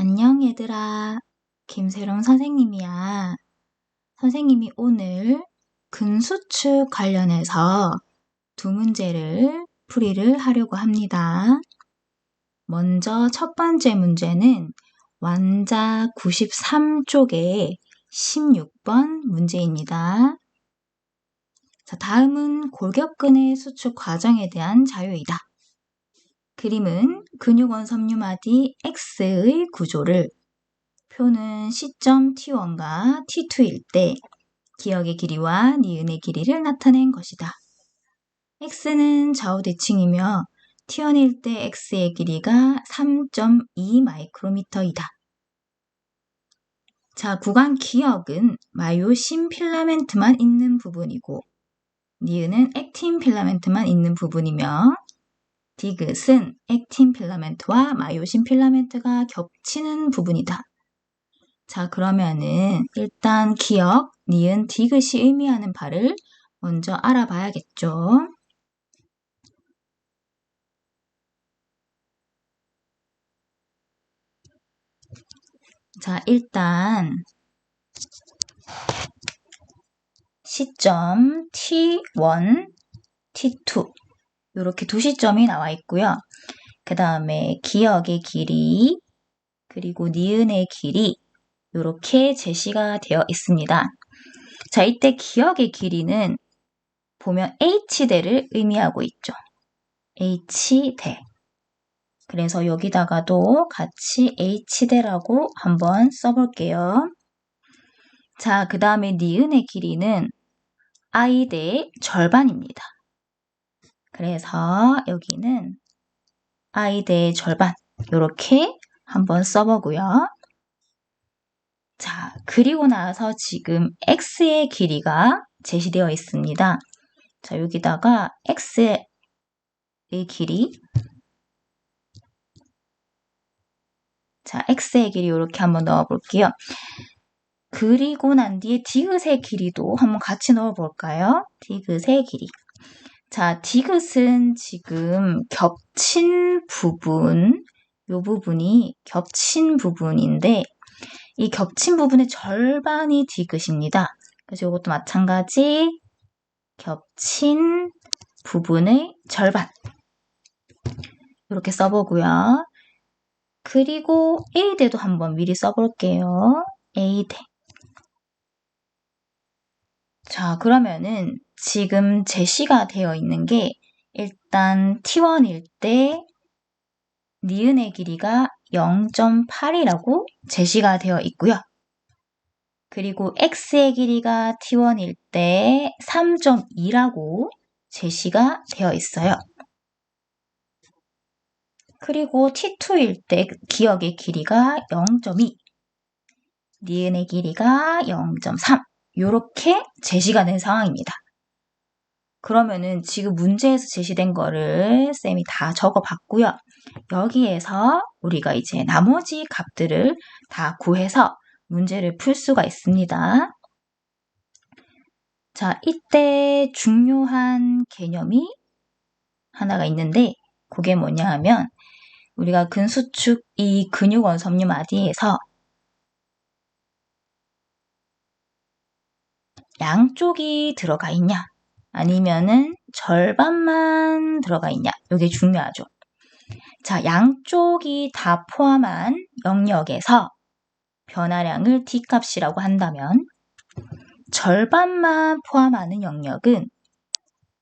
안녕 얘들아. 김세롱 선생님이야. 선생님이 오늘 근수축 관련해서 두 문제를 풀이를 하려고 합니다. 먼저 첫 번째 문제는 완자 93쪽의 16번 문제입니다. 자, 다음은 골격근의 수축 과정에 대한 자료이다. 그림은 근육원 섬유마디 X의 구조를 표는 시점 T1과 T2일 때 기역의 길이와 니은의 길이를 나타낸 것이다. X는 좌우대칭이며 T1일 때 X의 길이가 3.2 마이크로미터이다. 자, 구간 기역은 마요신 필라멘트만 있는 부분이고 니은은 액틴 필라멘트만 있는 부분이며 디귿은 액틴 필라멘트와 마요신 필라멘트가 겹치는 부분이다. 자, 그러면은 일단 기역, 니은, 디귿이 의미하는 바를 먼저 알아봐야겠죠. 자, 일단 시점 T1, T2 이렇게 두 시점이 나와 있고요. 그 다음에 기역의 길이 그리고 니은의 길이 이렇게 제시가 되어 있습니다. 자, 이때 기역의 길이는 보면 H대를 의미하고 있죠. H대. 그래서 여기다가도 같이 H대라고 한번 써볼게요. 자, 그 다음에 니은의 길이는 I대의 절반입니다. 그래서 여기는 I대의 절반 이렇게 한번 써보고요. 자, 그리고 나서 지금 X의 길이가 제시되어 있습니다. 자, 여기다가 X의 길이 자, X의 길이 이렇게 한번 넣어볼게요. 그리고 난 뒤에 디귿의 길이도 한번 같이 넣어볼까요? 디귿의 길이. 자, 디귿은 지금 겹친 부분, 이 부분이 겹친 부분인데 이 겹친 부분의 절반이 디귿입니다. 그래서 이것도 마찬가지 겹친 부분의 절반 이렇게 써보고요. 그리고 A대도 한번 미리 써볼게요. A대. 자, 그러면은 지금 제시가 되어 있는 게 일단 T1일 때 니은의 길이가 0.8이라고 제시가 되어 있고요. 그리고 X의 길이가 T1일 때 3.2라고 제시가 되어 있어요. 그리고 T2일 때 기역의 길이가 0.2, 니은의 길이가 0.3 이렇게 제시가 된 상황입니다. 그러면은 지금 문제에서 제시된 거를 쌤이 다 적어봤고요. 여기에서 우리가 이제 나머지 값들을 다 구해서 문제를 풀 수가 있습니다. 자, 이때 중요한 개념이 하나가 있는데 그게 뭐냐 하면 우리가 근수축 이 근육원 섬유 마디에서 양쪽이 들어가 있냐 아니면은 절반만 들어가 있냐 이게 중요하죠. 자, 양쪽이 다 포함한 영역에서 변화량을 D값이라고 한다면 절반만 포함하는 영역은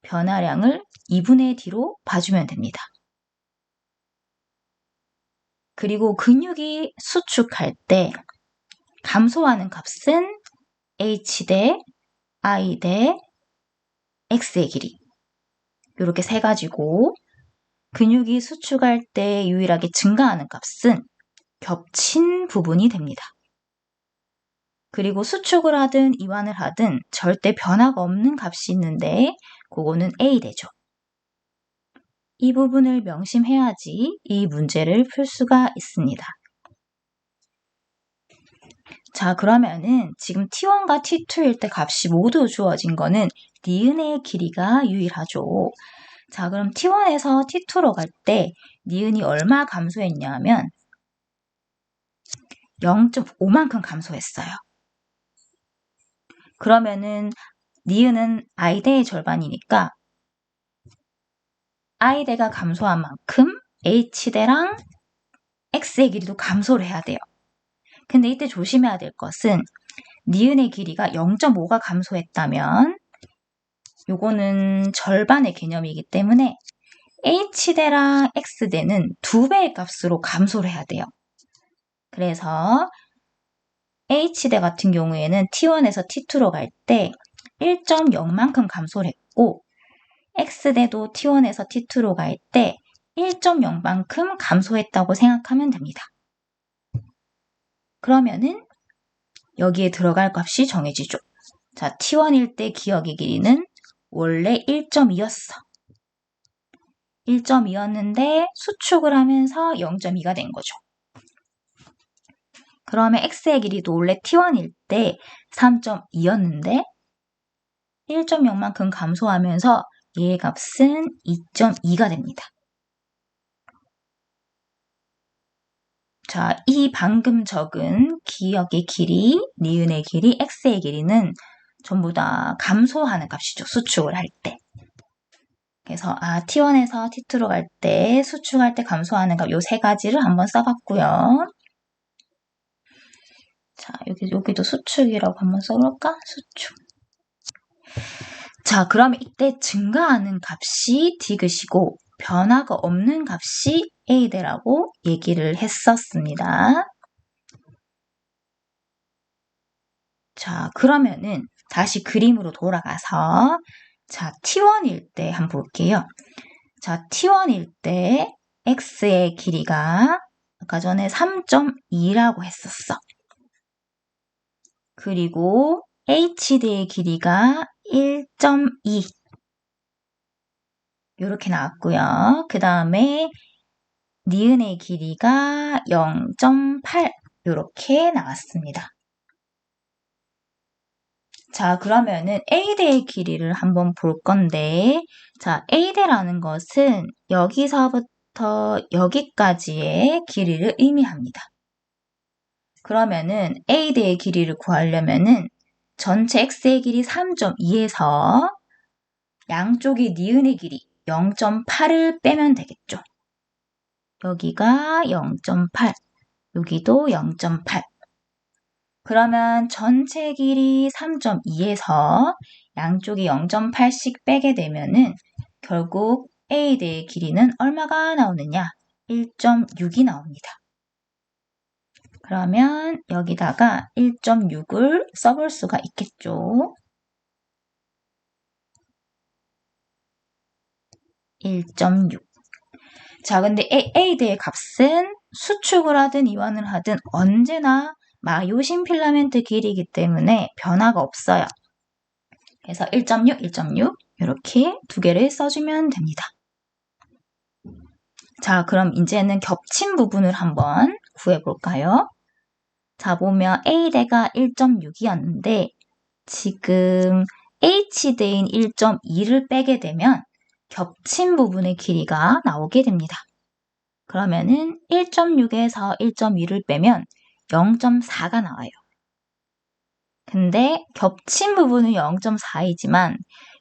변화량을 2분의 D로 봐주면 됩니다. 그리고 근육이 수축할 때 감소하는 값은 H대, I대, X의 길이 이렇게 세 가지고 근육이 수축할 때 유일하게 증가하는 값은 겹친 부분이 됩니다. 그리고 수축을 하든 이완을 하든 절대 변화가 없는 값이 있는데 그거는 A대죠. 이 부분을 명심해야지 이 문제를 풀 수가 있습니다. 자, 그러면은 지금 T1과 T2일 때 값이 모두 주어진 거는 니은의 길이가 유일하죠. 자, 그럼 T1에서 T2로 갈 때 니은이 얼마 감소했냐 하면 0.5만큼 감소했어요. 그러면은 니은은 i대의 절반이니까 i대가 감소한 만큼 h대랑 x의 길이도 감소를 해야 돼요. 근데 이때 조심해야 될 것은 니은의 길이가 0.5가 감소했다면 요거는 절반의 개념이기 때문에 h대랑 x대는 2배의 값으로 감소를 해야 돼요. 그래서 h대 같은 경우에는 t1에서 t2로 갈 때 1.0만큼 감소를 했고 x대도 t1에서 t2로 갈 때 1.0만큼 감소했다고 생각하면 됩니다. 그러면은 여기에 들어갈 값이 정해지죠. 자, t1일 때 기억의 길이는 원래 1.2였어. 1.2였는데 수축을 하면서 0.2가 된 거죠. 그러면 x의 길이도 원래 t1일 때 3.2였는데 1.0만큼 감소하면서 얘의 값은 2.2가 됩니다. 자, 이 방금 적은 기억의 길이, 니은의 길이, x의 길이는 전부 다 감소하는 값이죠. 수축을 할 때. 그래서 t1에서 t2로 갈 때, 수축할 때 감소하는 값 요 세 가지를 한번 써봤고요. 자, 여기도 수축이라고 한번 써볼까? 수축. 자, 그러면 이때 증가하는 값이 디귿이고 변화가 없는 값이 a대라고 얘기를 했었습니다. 자, 그러면은 다시 그림으로 돌아가서 자, t1일 때 한번 볼게요. 자, t1일 때 x의 길이가 아까 전에 3.2라고 했었어. 그리고 h대의 길이가 1.2 이렇게 나왔고요. 그 다음에 니은의 길이가 0.8 이렇게 나왔습니다. 자, 그러면은 A대의 길이를 한번 볼 건데, 자, A대라는 것은 여기서부터 여기까지의 길이를 의미합니다. 그러면은 A대의 길이를 구하려면은 전체 X의 길이 3.2에서 양쪽의 니은의 길이 0.8을 빼면 되겠죠. 여기가 0.8, 여기도 0.8. 그러면 전체 길이 3.2에서 양쪽이 0.8씩 빼게 되면은 결국 A대의 길이는 얼마가 나오느냐? 1.6이 나옵니다. 그러면 여기다가 1.6을 써볼 수가 있겠죠. 1.6. 자, 근데 A대의 값은 수축을 하든 이완을 하든 언제나 마요신 필라멘트 길이기 때문에 변화가 없어요. 그래서 1.6, 1.6 이렇게 두 개를 써주면 됩니다. 자, 그럼 이제는 겹친 부분을 한번 구해볼까요? 자, 보면 A대가 1.6이었는데 지금 H대인 1.2를 빼게 되면 겹친 부분의 길이가 나오게 됩니다. 그러면은 1.6에서 1.2를 빼면 0.4가 나와요. 근데 겹친 부분은 0.4이지만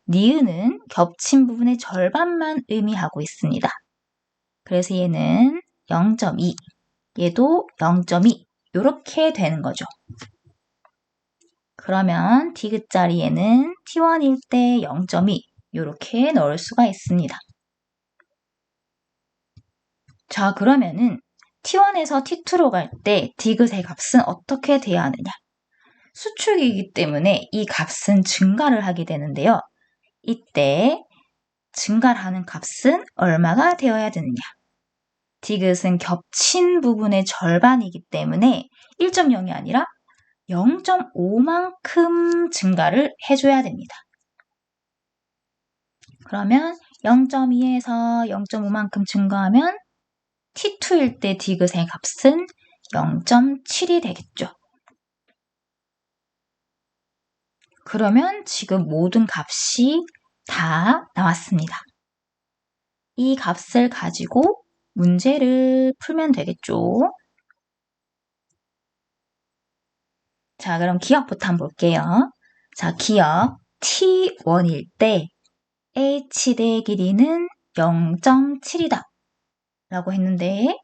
니은은 겹친 부분의 절반만 의미하고 있습니다. 그래서 얘는 0.2, 얘도 0.2 이렇게 되는 거죠. 그러면 디귿 자리에는 t1일 때 0.2 이렇게 넣을 수가 있습니다. 자, 그러면은 t1에서 t2로 갈 때 디귿의 값은 어떻게 돼야 하느냐? 수축이기 때문에 이 값은 증가를 하게 되는데요. 이때 증가를 하는 값은 얼마가 되어야 되느냐? 디귿은 겹친 부분의 절반이기 때문에 1.0이 아니라 0.5만큼 증가를 해줘야 됩니다. 그러면 0.2에서 0.5만큼 증가하면 t2일 때 디귿의 값은 0.7이 되겠죠. 그러면 지금 모든 값이 다 나왔습니다. 이 값을 가지고 문제를 풀면 되겠죠. 자, 그럼 기억부터 한번 볼게요. 자, 기억 T1일 때 H대의 길이는 0.7이다 라고 했는데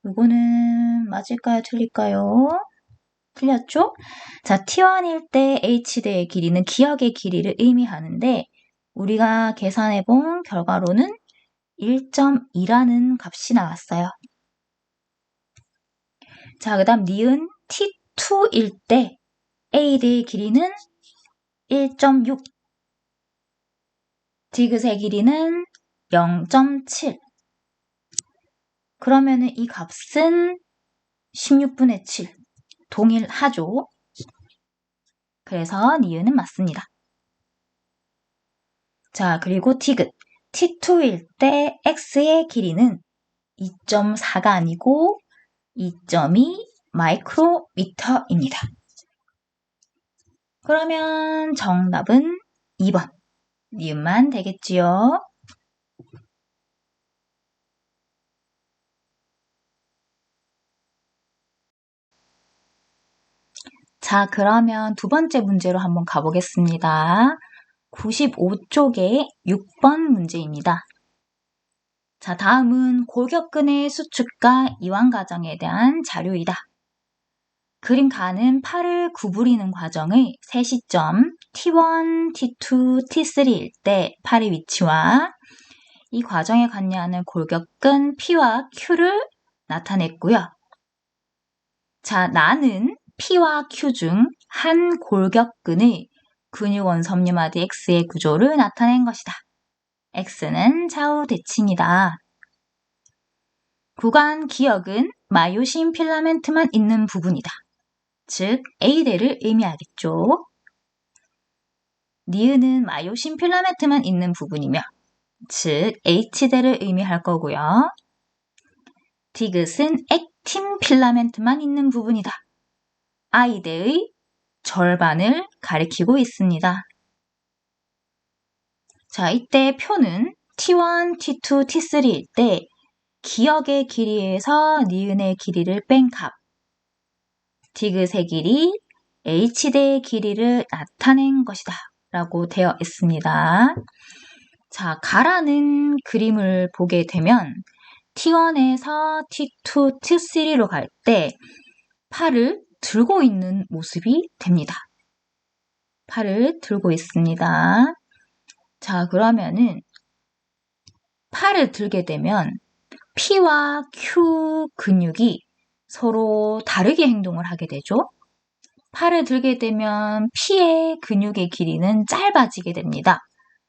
이거는 맞을까요? 틀릴까요? 틀렸죠? 자, T1일 때 H대의 길이는 기억의 길이를 의미하는데 우리가 계산해 본 결과로는 1.2라는 값이 나왔어요. 자, 그 다음 니은 T2일 때 A대의 길이는 1.6, 디귿의 길이는 0.7. 그러면은 이 값은 16분의 7. 동일하죠? 그래서 니은은 맞습니다. 자, 그리고 디귿. T2일 때 X의 길이는 2.4가 아니고 2.2 마이크로미터입니다. 그러면 정답은 2번. 니은만 되겠지요? 자, 그러면 두 번째 문제로 한번 가보겠습니다. 95쪽의 6번 문제입니다. 자, 다음은 골격근의 수축과 이완 과정에 대한 자료이다. 그림 가는 팔을 구부리는 과정의 세 시점 T1, T2, T3일 때 팔의 위치와 이 과정에 관여하는 골격근 P와 Q를 나타냈고요. 자, 나는 P와 Q 중 한 골격근의 근육원 섬유마디 X의 구조를 나타낸 것이다. X는 좌우 대칭이다. 구간 기역은 마요신 필라멘트만 있는 부분이다. 즉 A대를 의미하겠죠. 니은은 마요신 필라멘트만 있는 부분이며 즉 H대를 의미할 거고요. 디귿은 액틴 필라멘트만 있는 부분이다. I대의 절반을 가리키고 있습니다. 자, 이때 표는 T1, T2, T3일 때 기역의 길이에서 니은의 길이를 뺀 값, 디귿의 길이, H대의 길이를 나타낸 것이다 라고 되어 있습니다. 자, 가라는 그림을 보게 되면 T1에서 T2, T3로 갈 때 팔을 들고 있는 모습이 됩니다. 팔을 들고 있습니다. 자, 그러면은 팔을 들게 되면 P와 Q 근육이 서로 다르게 행동을 하게 되죠. 팔을 들게 되면 P의 근육의 길이는 짧아지게 됩니다.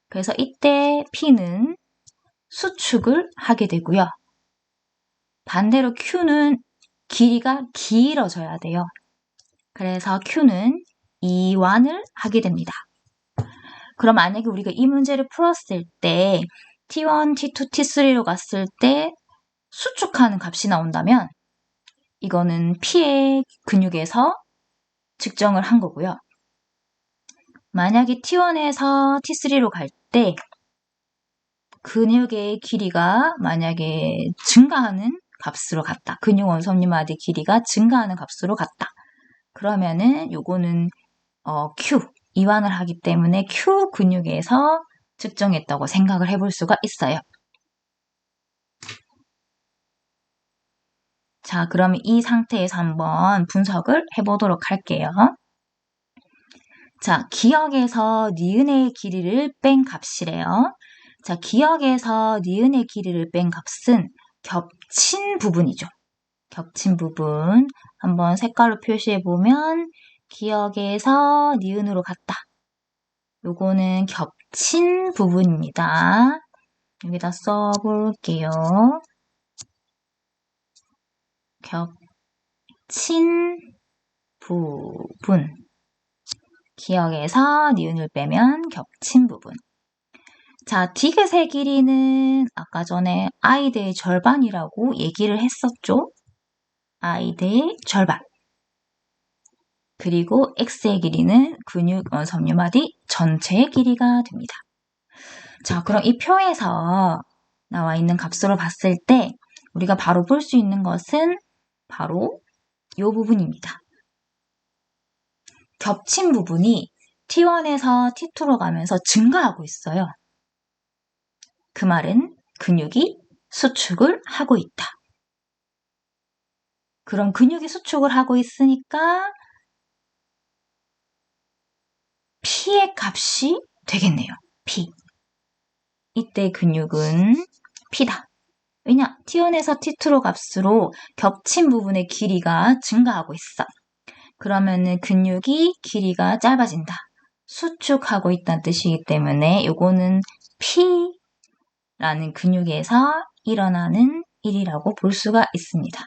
그래서 이때 P는 수축을 하게 되고요. 반대로 Q는 길이가 길어져야 돼요. 그래서 Q는 이완을 하게 됩니다. 그럼 만약에 우리가 이 문제를 풀었을 때 T1, T2, T3로 갔을 때 수축하는 값이 나온다면 이거는 P의 근육에서 측정을 한 거고요. 만약에 T1에서 T3로 갈 때 근육의 길이가 만약에 증가하는 값으로 같다. 근육 원섬유마디 길이가 증가하는 값으로 같다. 그러면은 요거는 Q, 이완을 하기 때문에 Q 근육에서 측정했다고 생각을 해볼 수가 있어요. 자, 그러면 이 상태에서 한번 분석을 해보도록 할게요. 자, 기역에서 니은의 길이를 뺀 값이래요. 자, 기역에서 니은의 길이를 뺀 값은 겹친 부분이죠. 겹친 부분. 한번 색깔로 표시해보면 기역에서 니은으로 갔다. 요거는 겹친 부분입니다. 여기다 써볼게요. 겹친 부분. 기역에서 니은을 빼면 겹친 부분. 자, 디귿의 길이는 아까 전에 I대의 절반이라고 얘기를 했었죠? I대의 절반. 그리고 X의 길이는 근육 원섬유마디 전체의 길이가 됩니다. 자, 그럼 이 표에서 나와 있는 값으로 봤을 때 우리가 바로 볼 수 있는 것은 바로 이 부분입니다. 겹친 부분이 T1에서 T2로 가면서 증가하고 있어요. 그 말은 근육이 수축을 하고 있다. 그럼 근육이 수축을 하고 있으니까 P의 값이 되겠네요. P. 이때 근육은 P다. 왜냐? T1에서 T2로 값으로 겹친 부분의 길이가 증가하고 있어. 그러면은 근육이 길이가 짧아진다. 수축하고 있다는 뜻이기 때문에 요거는 P라는 근육에서 일어나는 일이라고 볼 수가 있습니다.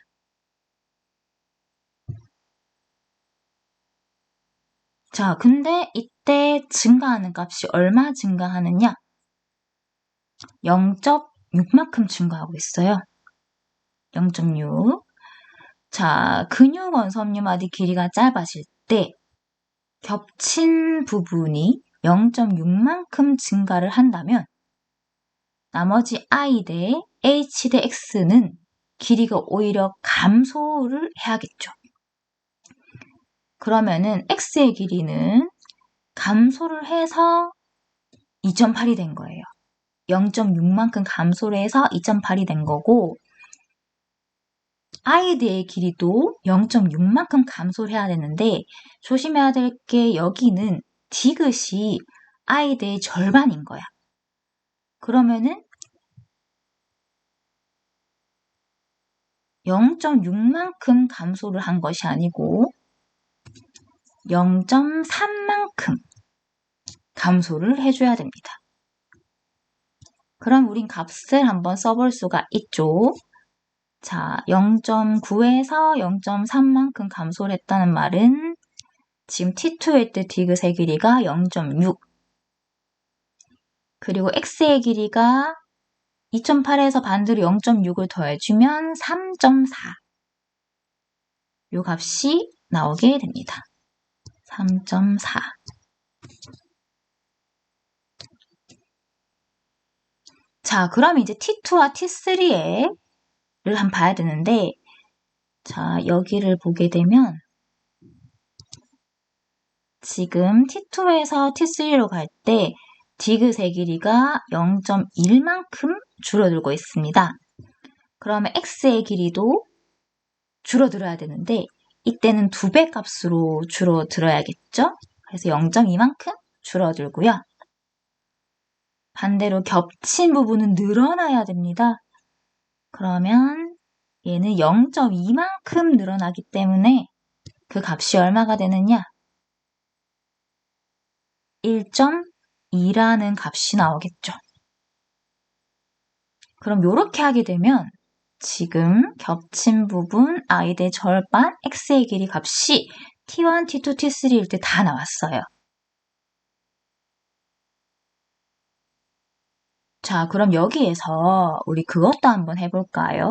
자, 근데 이때 증가하는 값이 얼마 증가하느냐? 0.6만큼 증가하고 있어요. 0.6. 자, 근육 원섬유마디 길이가 짧아질 때 겹친 부분이 0.6만큼 증가를 한다면 나머지 I 대 H 대 X는 길이가 오히려 감소를 해야겠죠. 그러면은 X의 길이는 감소를 해서 2.8이 된 거예요. 0.6만큼 감소를 해서 2.8이 된 거고 아이드의 길이도 0.6만큼 감소를 해야 되는데 조심해야 될 게 여기는 디귿이 아이드의 절반인 거야. 그러면은 0.6만큼 감소를 한 것이 아니고 0.3만큼 감소를 해줘야 됩니다. 그럼 우린 값을 한번 써볼 수가 있죠. 자, 0.9에서 0.3만큼 감소를 했다는 말은 지금 T2일 때 디귿의 길이가 0.6 그리고 X의 길이가 2.8에서 반대로 0.6을 더해주면 3.4 요 값이 나오게 됩니다. 3.4 자, 그럼 이제 T2와 T3를 한번 봐야 되는데 자, 여기를 보게 되면 지금 T2에서 T3로 갈 때 디귿의 길이가 0.1만큼 줄어들고 있습니다. 그러면 X의 길이도 줄어들어야 되는데 이때는 2배 값으로 줄어들어야겠죠? 그래서 0.2만큼 줄어들고요. 반대로 겹친 부분은 늘어나야 됩니다. 그러면 얘는 0.2만큼 늘어나기 때문에 그 값이 얼마가 되느냐? 1.2라는 값이 나오겠죠. 그럼 이렇게 하게 되면 지금 겹친 부분 I대 절반 X의 길이 값이 T1, T2, T3일 때 다 나왔어요. 자, 그럼 여기에서 우리 그것도 한번 해볼까요?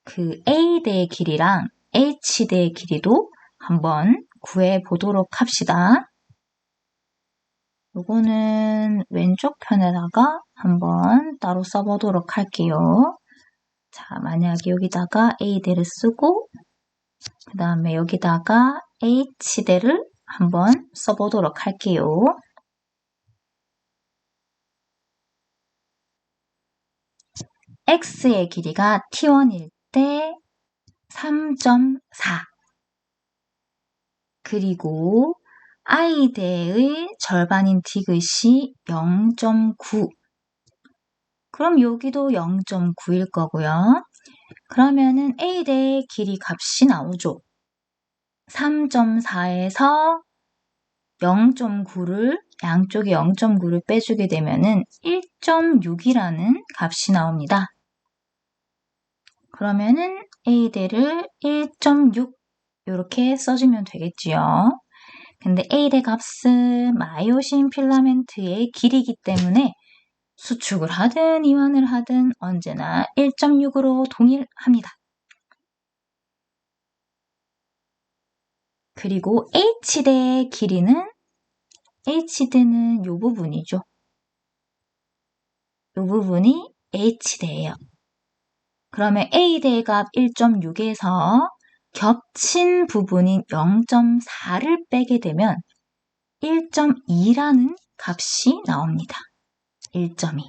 그 A대의 길이랑 H대의 길이도 한번 구해보도록 합시다. 요거는 왼쪽 편에다가 한번 따로 써보도록 할게요. 자, 만약에 여기다가 A대를 쓰고 그 다음에 여기다가 H대를 한번 써보도록 할게요. X의 길이가 T1일 때 3.4 그리고 I대의 절반인 디귿이 0.9 그럼 여기도 0.9일 거고요. 그러면은 A대의 길이 값이 나오죠. 3.4에서 0.9를 양쪽에 0.9를 빼주게 되면은 1.6이라는 값이 나옵니다. 그러면은 A대를 1.6 이렇게 써주면 되겠지요. 근데 A대 값은 마이오신 필라멘트의 길이기 때문에 수축을 하든 이완을 하든 언제나 1.6으로 동일합니다. 그리고 H대의 길이는 H대는 이 부분이죠. 이 부분이 H대예요. 그러면 A대 값 1.6에서 겹친 부분인 0.4를 빼게 되면 1.2라는 값이 나옵니다. 1.2.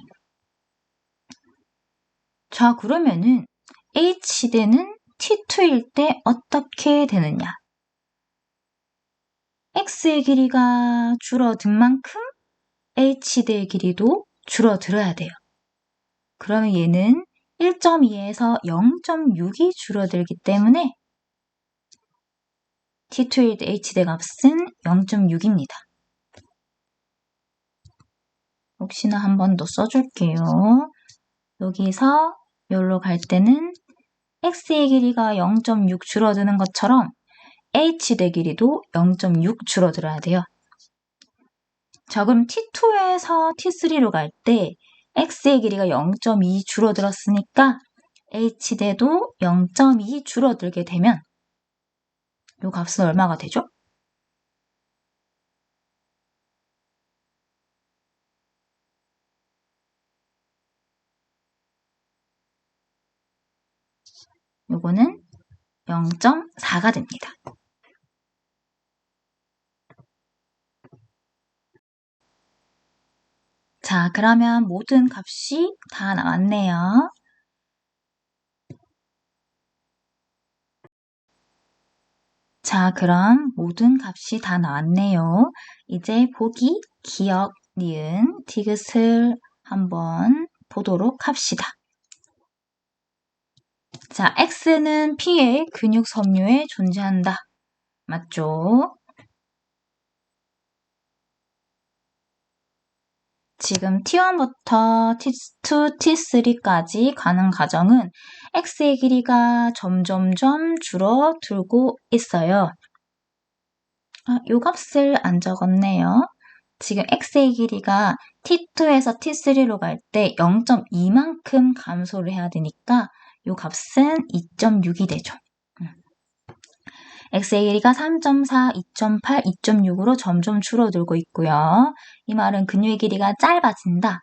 자, 그러면은 H대는 T2일 때 어떻게 되느냐? X의 길이가 줄어든 만큼 H대의 길이도 줄어들어야 돼요. 그러면 얘는 1.2에서 0.6이 줄어들기 때문에 T2일 때 H대 값은 0.6입니다. 혹시나 한 번 더 써줄게요. 여기서 여기로 갈 때는 X의 길이가 0.6 줄어드는 것처럼 H대 길이도 0.6 줄어들어야 돼요. 자, 그럼 T2에서 T3로 갈 때 X의 길이가 0.2 줄어들었으니까 H대도 0.2 줄어들게 되면 이 값은 얼마가 되죠? 요거는 0.4가 됩니다. 자, 그러면 모든 값이 다 나왔네요. 자, 그럼 모든 값이 다 나왔네요. 이제 보기, 기억, 니은, 디귿을 한번 보도록 합시다. 자, X는 P의 근육 섬유에 존재한다. 맞죠? 지금 T1부터 T2, T3까지 가는 과정은 X의 길이가 점점점 줄어들고 있어요. 요 값을 안 적었네요. 지금 X의 길이가 T2에서 T3로 갈 때 0.2만큼 감소를 해야 되니까 요 값은 2.6이 되죠. X의 길이가 3.4, 2.8, 2.6으로 점점 줄어들고 있고요. 이 말은 근육의 길이가 짧아진다.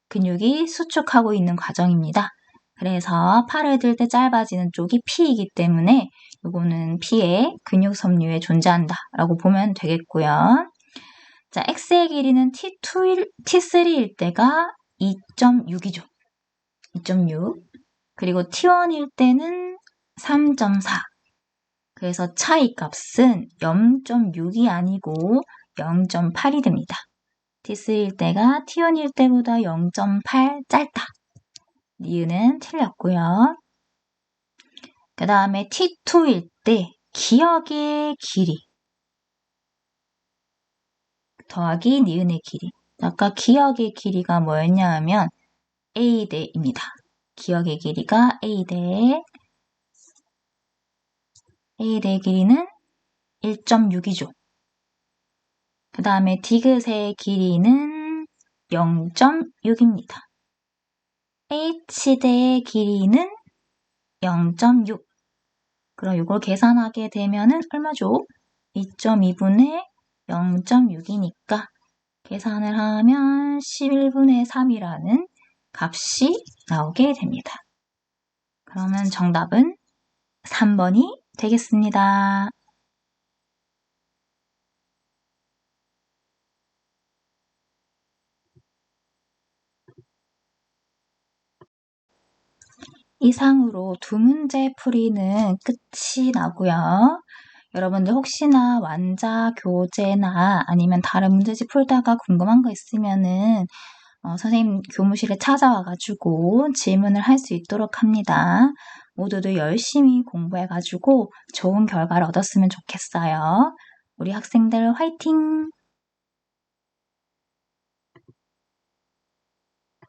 근육이 수축하고 있는 과정입니다. 그래서 팔을 들 때 짧아지는 쪽이 P이기 때문에 이거는 P의 근육 섬유에 존재한다 라고 보면 되겠고요. 자, X의 길이는 T3일 때가 2.6이죠. 2.6. 그리고 T1일 때는 3.4. 그래서 차이 값은 0.6이 아니고 0.8이 됩니다. T3일 때가 T1일 때보다 0.8 짧다. 니은은 틀렸고요. 그 다음에 T2일 때 기억의 길이 더하기 니은의 길이. 아까 기억의 길이가 뭐였냐 하면 A대입니다. 기억의 길이가 A대. A대의 길이는 1.6이죠. 그 다음에 디귿의 길이는 0.6입니다. H대의 길이는 0.6. 그럼 이걸 계산하게 되면은 얼마죠? 2.2분의 0.6이니까 계산을 하면 11분의 3이라는 값이 나오게 됩니다. 그러면 정답은 3번이 되겠습니다. 이상으로 두 문제 풀이는 끝이 나고요. 여러분들 혹시나 완자, 교재나 아니면 다른 문제집 풀다가 궁금한 거 있으면은 선생님 교무실에 찾아와가지고 질문을 할 수 있도록 합니다. 모두들 열심히 공부해가지고 좋은 결과를 얻었으면 좋겠어요. 우리 학생들 화이팅!